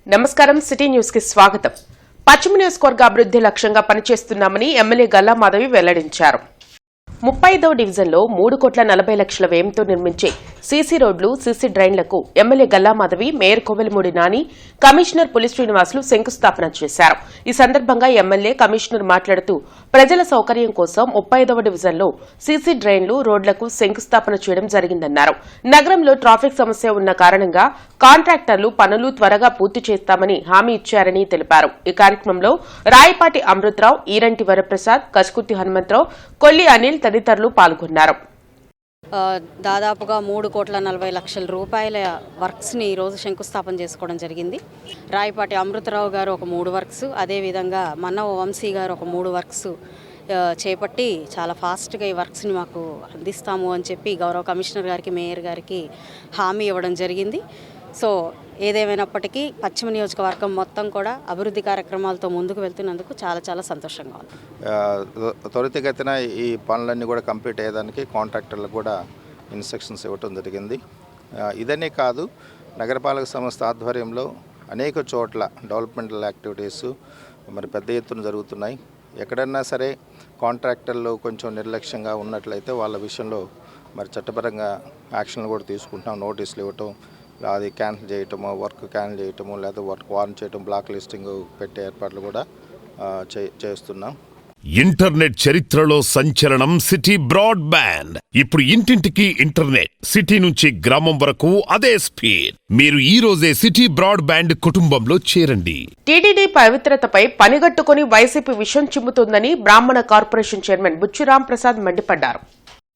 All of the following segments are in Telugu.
నమస్కారం సిటీ న్యూస్ కి స్వాగతం. పశ్చిమ నియోజకవర్గ అభివృద్ధి లక్ష్యంగా పనిచేస్తున్నామని ఎమ్మెల్యే గల్లా మాధవి వెల్లడించారు. 35వ డివిజన్లో 3,40,00,000 వ్యయంతో నిర్మించే సీసీ రోడ్లు, సీసీ డ్రైన్లకు MLA Galla Madhavi, mayor Kovelamudi Nani, commissioner Puli Srinivasulu శంకుస్థాపన చేశారు. ఈ సందర్భంగా ఎమ్మెల్యే, కమిషనర్ మాట్లాడుతూ ప్రజల సౌకర్యం కోసం 35వ డివిజన్లో సీసీ డ్రైన్లు, రోడ్లకు శంకుస్థాపన చేయడం జరిగిందన్నారు. నగరంలో ట్రాఫిక్ సమస్య ఉన్న కారణంగా కాంట్రాక్టర్లు పనులు త్వరగా పూర్తి చేస్తామని హామీ ఇచ్చారని తెలిపారు. ఈ కార్యక్రమంలో రాయపాటి అమృతరావు, ఈరంటి వరప్రసాద్, కసుకుర్తి హనుమంతరావు, కొల్లి అనిల్ తదితరులు పాల్గొన్నారు. దాదాపుగా 3,40,00,000 రూపాయల వర్క్స్ని ఈరోజు శంకుస్థాపన చేసుకోవడం జరిగింది. రాయపాటి అమృతరావు గారు ఒక 3 వర్క్స్, అదేవిధంగా మన్నవ వంశీ గారు ఒక 3 వర్క్స్ చేపట్టి చాలా ఫాస్ట్గా ఈ వర్క్స్ని మాకు అందిస్తాము అని చెప్పి గౌరవ కమిషనర్ గారికి, మేయర్ గారికి హామీ ఇవ్వడం జరిగింది. సో ఏదేమైనప్పటికీ పశ్చిమ నియోజకవర్గం మొత్తం కూడా అభివృద్ధి కార్యక్రమాలతో ముందుకు వెళ్తున్నందుకు చాలా సంతోషంగా ఉంది. త్వరితగతిన ఈ పనులన్నీ కూడా కంప్లీట్ అయ్యేదానికి కాంట్రాక్టర్లకు కూడా ఇన్స్ట్రక్షన్స్ ఇవ్వటం జరిగింది. ఇదనే కాదు, నగరపాలక సంస్థ ఆధ్వర్యంలో అనేక చోట్ల డెవలప్మెంటల్ యాక్టివిటీస్ మరి పెద్ద ఎత్తున జరుగుతున్నాయి. ఎక్కడన్నా సరే కాంట్రాక్టర్లు కొంచెం నిర్లక్ష్యంగా ఉన్నట్లయితే వాళ్ళ విషయంలో మరి చట్టపరంగా యాక్షన్లు కూడా తీసుకుంటున్నాం. నోటీసులు ఇవ్వటం, అది క్యాన్సిల్ చేయటము, వర్క్ క్యాన్సిల్ చేయటము, లేదా వర్క్ వార్న్ చేయటం, బ్లాక్ లిస్టింగ్ పెట్టే ఏర్పాట్లు కూడా చేస్తున్నాం. ఇంటర్నెట్ చరిత్రలో సంచలనం సిటీ బ్రాడ్బ్యాండ్. ఇప్పుడు ఇంటింటికి ఇంటర్నెట్, సిటీ నుంచి గ్రామం వరకు అదే స్పీడ్. మీరు ఈ రోజే సిటీ బ్రాడ్బ్యాండ్ కుటుంబంలో చేరండి. టీటీడీ పవిత్రతపై పనిగట్టుకుని వైసీపీ విషం చిమ్ముతుందని బ్రాహ్మణ కార్పొరేషన్ చైర్మన్ బుచ్చి రాంప్రసాద్ మండిపడ్డారు.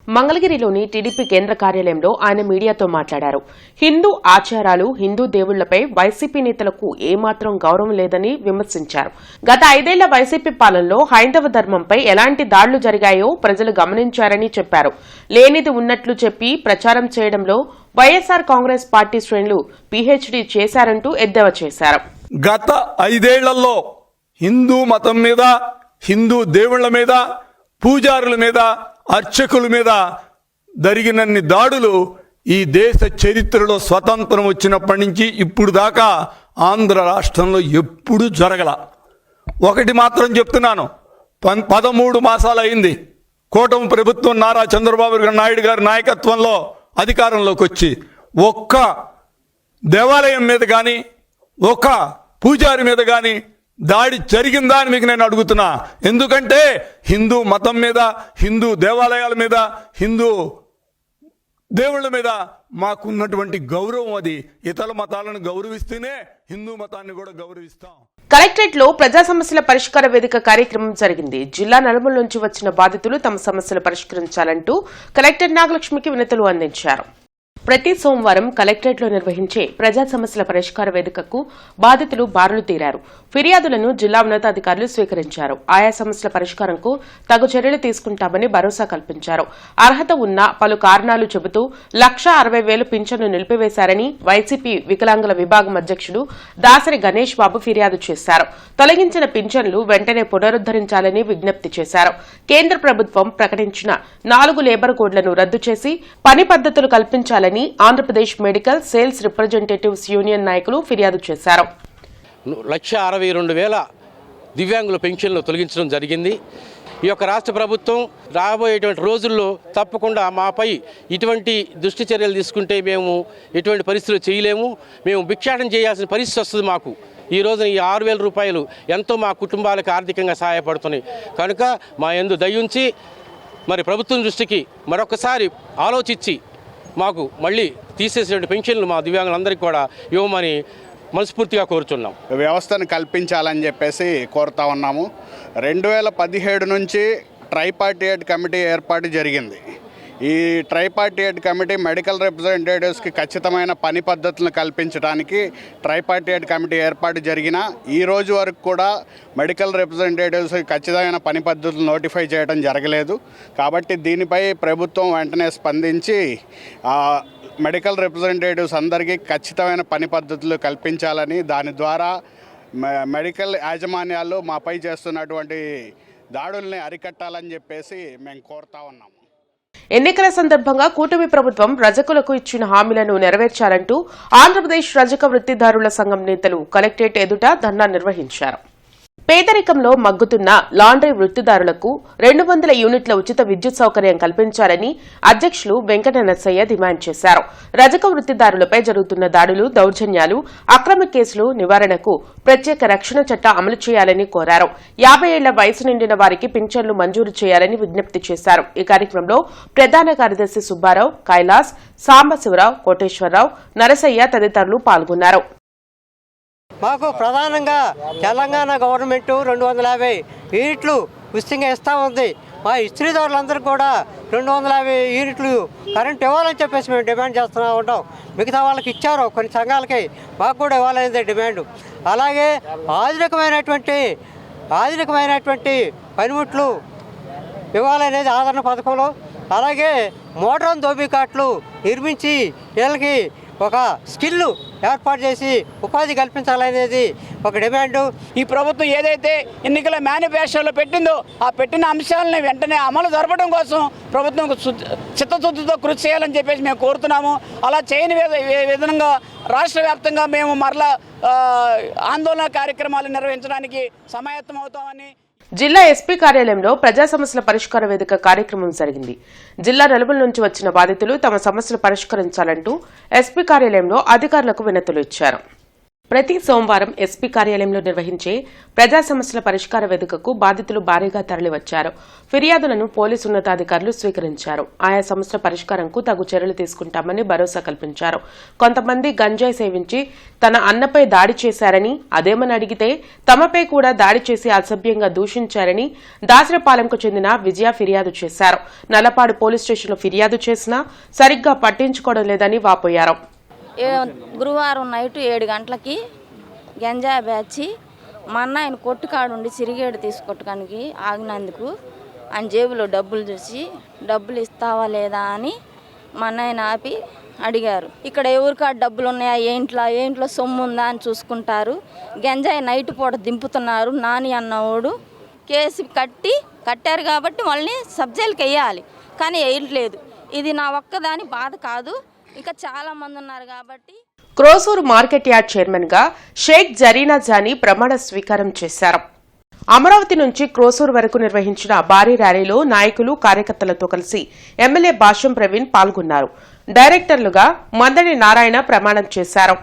మంగళగిరిలోని టీడీపీ కేంద్ర కార్యాలయంలో ఆయన మీడియాతో మాట్లాడారు. హిందూ ఆచారాలు, హిందూ దేవుళ్లపై వైసీపీ నేతలకు ఏమాత్రం గౌరవం లేదని విమర్శించారు. గత 5 ఏళ్ల వైసీపీ పాలనలో హైందవ ధర్మంపై ఎలాంటి దాడులు జరిగాయో ప్రజలు గమనించారని చెప్పారు. లేనిది ఉన్నట్లు చెప్పి ప్రచారం చేయడంలో వైఎస్సార్ కాంగ్రెస్ పార్టీ శ్రేణులు పీహెచ్డీ చేశారంటూ ఎద్దేవా చేశారు. గత 5 ఏళ్లలో హిందూ మతం మీద, హిందూ దేవుళ్ల మీద, పూజారుల మీద, అర్చకుల మీద జరిగినన్ని దాడులు ఈ దేశ చరిత్రలో స్వతంత్రం వచ్చినప్పటి నుంచి ఇప్పుడు దాకా ఆంధ్ర రాష్ట్రంలో ఎప్పుడు జరగల. ఒకటి మాత్రం చెప్తున్నాను, 13 మాసాలు అయింది కూటమి ప్రభుత్వం నారా చంద్రబాబు నాయుడు గారి నాయకత్వంలో అధికారంలోకి వచ్చి ఒక్క దేవాలయం మీద కానీ, ఒక్క పూజారి మీద కానీ దాడి జరిగిందా అని మీకు నేను అడుగుతున్నా. ఎందుకంటే హిందూ మతం మీద, హిందూ దేవాలయాల మీద, హిందూ దేవుళ్ళ మీద మాకున్నటువంటి గౌరవం అది. ఇతర మతాలను గౌరవిస్తేనే హిందూ మతాన్ని కూడా గౌరవిస్తాం. కలెక్టరేట్ లో ప్రజా సమస్యల పరిష్కార వేదిక కార్యక్రమం జరిగింది. జిల్లా నలుమూల నుంచి వచ్చిన బాధితులు తమ సమస్యలు పరిష్కరించాలంటూ కలెక్టర్ నాగలక్ష్మికి వినతులు అందించారు. ప్రతి సోమవారం కలెక్టరేట్లో నిర్వహించే ప్రజా సమస్యల పరిష్కార వేదికకు బాధితులు బారులు తీరారు. ఫిర్యాదులను జిల్లా ఉన్నతాధికారులు స్వీకరించారు. ఆయా సమస్యల పరిష్కారంకు తగు చర్యలు తీసుకుంటామని భరోసా కల్పించారు. అర్హత ఉన్న పలు కారణాలు చెబుతూ 1,60,000 పింఛన్ను నిలిపివేశారని వైసీపీ వికలాంగుల విభాగం అధ్యక్షుడు దాసరి గణేష్ బాబు ఫిర్యాదు చేశారు. తొలగించిన పింఛన్లు వెంటనే పునరుద్దరించాలని విజ్ఞప్తి చేశారు. కేంద్ర ప్రభుత్వం ప్రకటించిన 4 లేబర్ కోడ్లను రద్దు చేసి పని పద్ధతులు కల్పించాలని Andhra Pradesh medical sales representatives union నాయకులు ఫిర్యాదు చేశారు. 1,62,000 దివ్యాంగుల పెన్షన్లు తొలగించడం జరిగింది. ఈ యొక్క రాష్ట్ర ప్రభుత్వం రాబోయేటువంటి రోజుల్లో తప్పకుండా మాపై ఇటువంటి దృష్టి చర్యలు తీసుకుంటే మేము ఎటువంటి పరిస్థితులు చేయలేము. మేము భిక్షాటన చేయాల్సిన పరిస్థితి వస్తుంది. మాకు ఈ రోజున ఈ 6,000 రూపాయలు ఎంతో మా కుటుంబాలకు ఆర్థికంగా సహాయపడుతున్నాయి. కనుక మా యందు దయ్యుంచి మరి ప్రభుత్వం దృష్టికి మరొకసారి ఆలోచించి మాకు మళ్ళీ తీసేసినటువంటి పెన్షన్లు మా దివ్యాంగులందరికీ కూడా ఇవ్వమని మనస్ఫూర్తిగా కోరుచున్నాం. వ్యవస్థను కల్పించాలని చెప్పేసి కోరుతా ఉన్నాము. 2017 నుంచి ట్రైపార్టియేట్ కమిటీ ఏర్పాటు జరిగింది. ఈ ట్రైపార్టియేట్ కమిటీ మెడికల్ రిప్రజెంటేటివ్స్కి ఖచ్చితమైన పని పద్ధతులను కల్పించడానికి ట్రైపార్టియేట్ కమిటీ ఏర్పాటు జరిగిన ఈ రోజు వరకు కూడా మెడికల్ రిప్రజెంటేటివ్స్కి ఖచ్చితమైన పని పద్ధతులు నోటిఫై చేయడం జరగలేదు. కాబట్టి దీనిపై ప్రభుత్వం వెంటనే స్పందించి మెడికల్ రిప్రజెంటేటివ్స్ అందరికీ ఖచ్చితమైన పని పద్ధతులు కల్పించాలని, దాని ద్వారా మెడికల్ యాజమాన్యాలు మాపై చేస్తున్నటువంటి దాడుల్ని అరికట్టాలని చెప్పేసి మేము కోరుతా ఉన్నాము. ఎన్నికల సందర్భంగా కూటమి ప్రభుత్వం రజకులకు ఇచ్చిన హామీలను నెరవేర్చాలంటూ ఆంధ్రప్రదేశ్ రజక వృత్తిదారుల సంఘం నేతలు కలెక్టరేట్ ఎదుట ధర్నా నిర్వహించారు. పేదరికంలో మగ్గుతున్న లాండ్రీ వృత్తిదారులకు 200 యూనిట్ల ఉచిత విద్యుత్ సౌకర్యం కల్పించాలని అధ్యక్షులు వెంకట నరసయ్య డిమాండ్ చేశారు. రజక వృత్తిదారులపై జరుగుతున్న దాడులు, దౌర్జన్యాలు, అక్రమ కేసులు నివారణకు ప్రత్యేక రక్షణ చట్టం అమలు చేయాలని కోరారు. 50 ఏళ్ల వయసు నిండిన వారికి పింఛన్లు మంజూరు చేయాలని విజ్ఞప్తి చేశారు. ఈ కార్యక్రమంలో ప్రధాన కార్యదర్శి సుబ్బారావు, కైలాస్, సాంబశివరావు, కోటేశ్వరరావు, నరసయ్య తదితరులు పాల్గొన్నారు. మాకు ప్రధానంగా తెలంగాణ గవర్నమెంట్ 250 యూనిట్లు ఉచితంగా ఇస్తూ ఉంది. మా ఇస్త్రీదారులందరూ కూడా 250 యూనిట్లు కరెంట్ ఇవ్వాలని చెప్పేసి మేము డిమాండ్ చేస్తూ ఉంటాం. మిగతా వాళ్ళకి ఇచ్చారు కొన్ని సంఘాలకి, మాకు కూడా ఇవ్వాలనేది డిమాండ్. అలాగే ఆధునికమైనటువంటి పనిముట్లు ఇవ్వాలనేది ఆదరణ పథకంలో. అలాగే మోడ్రన్ దోబికాట్లు నిర్మించి వీళ్ళకి ఒక స్కిల్ ఏర్పాటు చేసి ఉపాధి కల్పించాలనేది ఒక డిమాండు. ఈ ప్రభుత్వం ఏదైతే ఎన్నికల మేనిఫెస్టోలో పెట్టిందో ఆ పెట్టిన అంశాలను వెంటనే అమలు జరపడం కోసం ప్రభుత్వం చిత్తశుద్ధితో కృషి చేయాలని చెప్పేసి మేము కోరుతున్నాము. అలా చేయని విధంగా రాష్ట్ర వ్యాప్తంగా మేము మరలా ఆందోళన కార్యక్రమాలు నిర్వహించడానికి సమాయత్తం అవుతామని జిల్లా ఎస్పీ కార్యాలయంలో ప్రజా సమస్యల పరిష్కార వేదిక కార్యక్రమం జరిగింది. జిల్లా నలుమూల నుంచి వచ్చిన బాధితులు తమ సమస్యలు పరిష్కరించాలంటూ ఎస్పీ కార్యాలయంలో అధికారులకు వినతులు ఇచ్చారు. ప్రతి సోమవారం ఎస్పీ కార్యాలయంలో నిర్వహించే ప్రజా సమస్యల పరిష్కార వేదికకు బాధితులు భారీగా తరలివచ్చారు. ఫిర్యాదులను పోలీసు ఉన్నతాధికారులు స్వీకరించారు. ఆయా సమస్యల పరిష్కారంకు తగు చర్యలు తీసుకుంటామని భరోసా కల్పించారు. కొంతమంది గంజాయి సేవించి తన అన్నపై దాడి చేశారని, అదేమని అడిగితే తమపై కూడా దాడి చేసి అసభ్యంగా దూషించారని దాసరపాలెంకు చెందిన విజయ ఫిర్యాదు చేశారు. నల్లపాడు పోలీస్ స్టేషన్లో ఫిర్యాదు చేసినా సరిగ్గా పట్టించుకోవడం లేదని వాపోయారు. గురువారం నైటు 7 గంటలకి గంజాయి బ్యాచి మా అన్న ఆయన కొట్టుకాడుండి సిరిగేడు తీసుకొట్టుకానికి ఆగినందుకు ఆయన జేబులో డబ్బులు చూసి డబ్బులు ఇస్తావా లేదా అని మా అన్నయ్యని ఆపి అడిగారు. ఇక్కడ ఎవరికాడ డబ్బులు ఉన్నాయా, ఏంట్లో సొమ్ము ఉందా అని చూసుకుంటారు. గంజాయి నైట్ పూట దింపుతున్నారు. నాని అన్నవాడు కేసు కట్టారు కాబట్టి వాళ్ళని సబ్జెక్టులకు వేయాలి, కానీ వేయట్లేదు. ఇది నా ఒక్కదాని బాధ కాదు, ఇంకా చాలా మంది ఉన్నారు కాబట్టి. క్రోసూరు మార్కెట్ యార్డ్ చైర్మన్ గా షేక్ జరీనా జానీ ప్రమాణ స్వీకారం చేశారు. అమరావతి నుంచి క్రోసూరు వరకు నిర్వహించిన భారీ ర్యాలీలో నాయకులు, కార్యకర్తలతో కలిసి ఎమ్మెల్యే భాష్యం ప్రవీణ్ పాల్గొన్నారు. డైరెక్టర్లుగా మందడి నారాయణ ప్రమాణం చేశారు.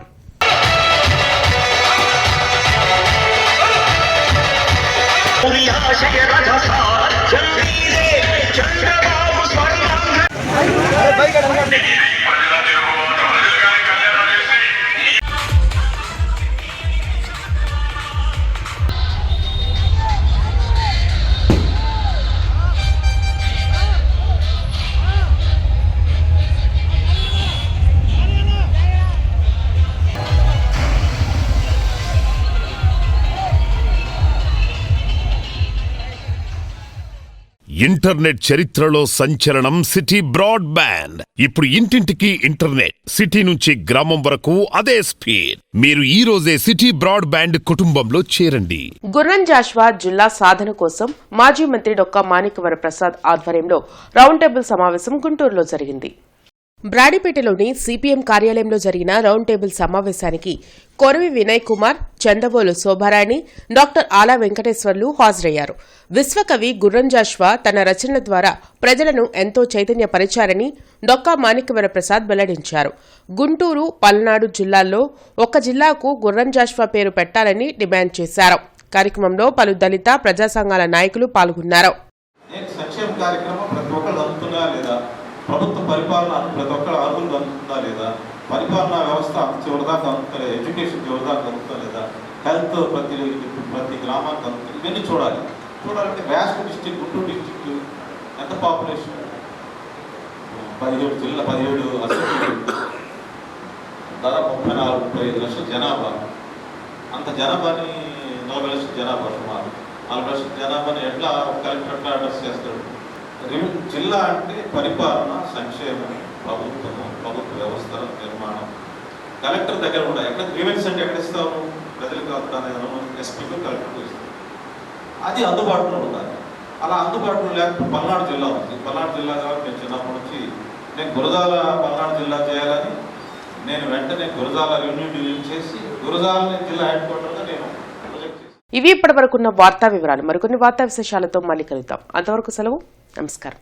ఇంటర్నెట్ చరిత్రలో సంచలనం సిటీ బ్రాడ్బ్యాండ్. ఇప్పుడు ఇంటింటికి ఇంటర్నెట్, సిటీ నుంచి గ్రామం వరకు అదే స్పీడ్. మీరు ఈ రోజే సిటీ బ్రాడ్బ్యాండ్ కుటుంబంలో చేరండి. గుర్రం జాషువా జిల్లా సాధన కోసం మాజీ మంత్రి డొక్కా మాణిక్యవర ప్రసాద్ ఆధ్వర్యంలో రౌండ్ టేబుల్ సమావేశం గుంటూరులో జరిగింది. బ్రాడీపేటలోని సిపిఎం కార్యాలయంలో జరిగిన రౌండ్ టేబుల్ సమావేశానికి కొరవి వినయ్ కుమార్, చందబోలు శోభారాణి, డాక్టర్ ఆలా వెంకటేశ్వర్లు హాజరయ్యారు. విశ్వకవి గుర్రం జాషువా తన రచనల ద్వారా ప్రజలను ఎంతో చైతన్యపరిచారని డొక్కా మాణిక్యవర ప్రసాద్ వెల్లడించారు. గుంటూరు, పల్నాడు జిల్లాల్లో ఒక జిల్లాకు గుర్రం జాషువా పేరు పెట్టాలని డిమాండ్ చేశారు. కార్యక్రమంలో పలు దళిత ప్రజా సంఘాల నాయకులు పాల్గొన్నారు. ప్రభుత్వ పరిపాలన ప్రతి ఒక్కరు అర్హులు అందుతుందా లేదా, పరిపాలనా వ్యవస్థ చివరిదాకా అందుతుందా, ఎడ్యుకేషన్ చివరిదాకా అందుతుందా లేదా, హెల్త్ ప్రతి గ్రామానికి అందుతుంది, ఇవన్నీ చూడాలంటే వ్యాస్ట్ డిస్టిక్, గుంటూరు డిస్టిక్ ఎంత పాపులేషన్, 17 అసెంబ్లీ, దాదాపు 34-35 లక్షల జనాభా. అంత జనాభాని 40 లక్షల జనాభా, సుమారు 40 లక్షల జనాభాని ఎట్లా కలెక్టర్ ఎట్లా అడ్రస్ చేస్తాడు? జిల్లా అంటే పరిపాలన, సంక్షేమం, ప్రభుత్వ వ్యవస్థల నిర్మాణం కలెక్టర్ దగ్గర ఉండాలి. ఎక్కడ గ్రీవెన్స్ అంటే ఎక్కడ ఇస్తావు? ప్రజలకు ఎస్పీకి, కలెక్టర్కి ఇస్తావు. అది అందుబాటులో ఉండాలి. అలా అందుబాటులో లేకపోతే పల్నాడు జిల్లా ఉంది. పల్నాడు జిల్లా కాబట్టి నేను చిన్నప్పటి నుంచి నేను గురజాల పల్నాడు జిల్లా చేయాలని నేను వెంటనే గురజాల రెవెన్యూ డివిజన్ చేసి గురజాలని జిల్లా హెడ్ క్వార్టర్గా నేను ప్రొజెక్ట్ చేసి. ఇవి ఇప్పటివరకున్న వార్తా వివరాలు. మరికొన్ని వార్తా విశేషాలతో మళ్ళీ కలుద్దాం. అంతవరకు సెలవు. నమస్కారం.